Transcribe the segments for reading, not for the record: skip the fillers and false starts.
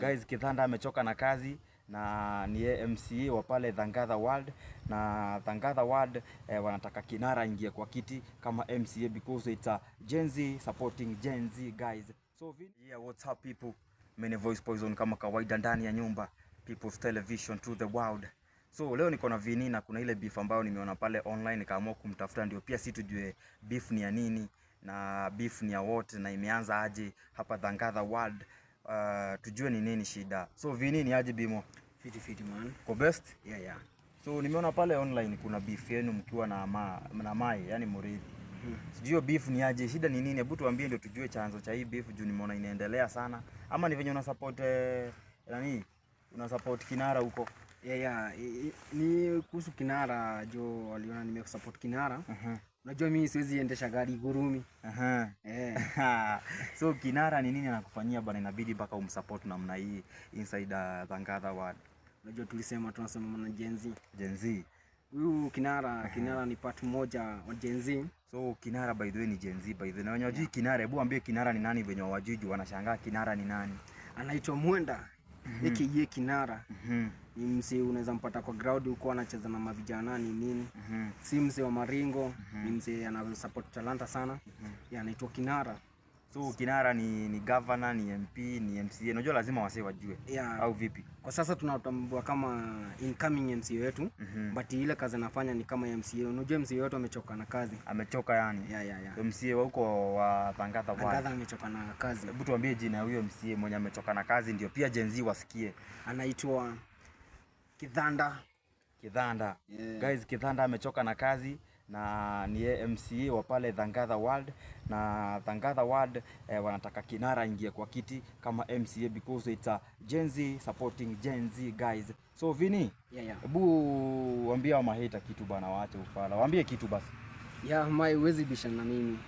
Guys, Kithanda amechoka na kazi na ni MCA wa pale Thangatha World, na Thangatha World wanataka Kinara ingie kwa kiti kama MCA because it's a Gen Z supporting Gen Z guys. So yeah, what's up people? Many Voice Poison kama kawaida ndani ya nyumba, People's Television to the world. So leo niko na Vini na kuna ile beef ambayo nimeona pale online, nikaamua kumtafuta ndio pia si tujue beef ni ya nini na beef ni ya wote na imeanza aje hapa Thangatha World. Tujue ni nini shida. So Vini ni aje bimo? Fiti man. Kwa best? Yeah. So nimeona pale online kuna beef yenu mkiwa na Mai, yani Muridhi. Sijui beef ni aje, shida ni nini? Hebu tuambie ndio tujue chanzo cha hii beef juu nimeona inaendelea sana. Ama ni venye una support nani? Una support Kinara huko? Yeah. Ni kuhusu Kinara jo waliona nimesupport Kinara. Unajua mimi siwezi endesha gari gurumi. So Kinara ni nini anakufanyia bana, inabidi mpaka umsupport namna hii inside Thangatha World? Unajua tunasema na Gen Z. Huyu Kinara ni part moja wa Gen Z. So Kinara by the way ni Gen Z by the way. Na unajui Kinara, hebu ambie Kinara ni nani venye wajiji wanashangaa Kinara ni nani? Anaitwa Mwenda. Aka Kinara. Ni msee unaweza mpata kwa ground huko anacheza na mavijana nini. Si msee wa maringo, ni msee ana support talanta sana. Anaitwa Kinara. So Kinara ni governor, ni MP, ni MCA. Unajua lazima wasee wajue. Au vipi? Kwa sasa tunatambua kama incoming MCA wetu, but ile kazi anafanya ni kama MCA. Unajua MCA wetu amechoka na kazi. Amechoka yani. Yeah. MCA wa huko wa Thangatha World. Thangatha amechoka na kazi. Hebu tuambie jina ya huyo MCA mwenye amechoka na kazi ndio pia Gen Z wasikie. Anaitwa Kithanda. Guys, Kithanda amechoka na kazi na ni MCA wa pale Thangatha World, na Thangatha World wanataka Kinara ingie kwa kiti kama MCA because it's a Gen Z supporting Gen Z guys. So Vini, hebu waambie wa maheta kitu bana, waache ufala. Waambie kitu basi. Mai huwezi bisha na mimi.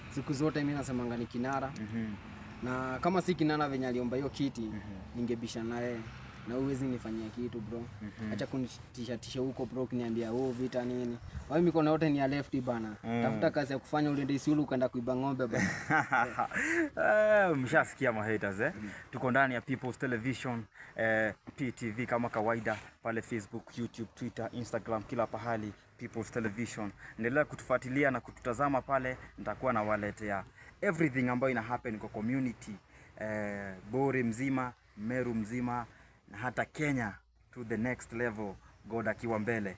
Siku zote mimi nasemanga ni Kinara. Na kama si Kinara venye aliomba hiyo kiti, ningebisha naye. Na uwezi nifanyia kitu bro. Acha kunitisha huko bro, kuniambia vita nini. Wewe mikono yote ni ya lefty bana. Tafuta kazi ya kufanya, uende Isiolo ukaenda kuiba ng'ombe bana. Mshasikia ma haters Tuko ndani ya People's Television PTV kama kawaida pale Facebook, YouTube, Twitter, Instagram, kila pahali People's Television. Endelea kutufuatilia na kututazama pale, nitakuwa na waletea everything ambayo ina happen kwa community Bore mzima, Meru mzima na hata Kenya to the next level, God akiwa mbele.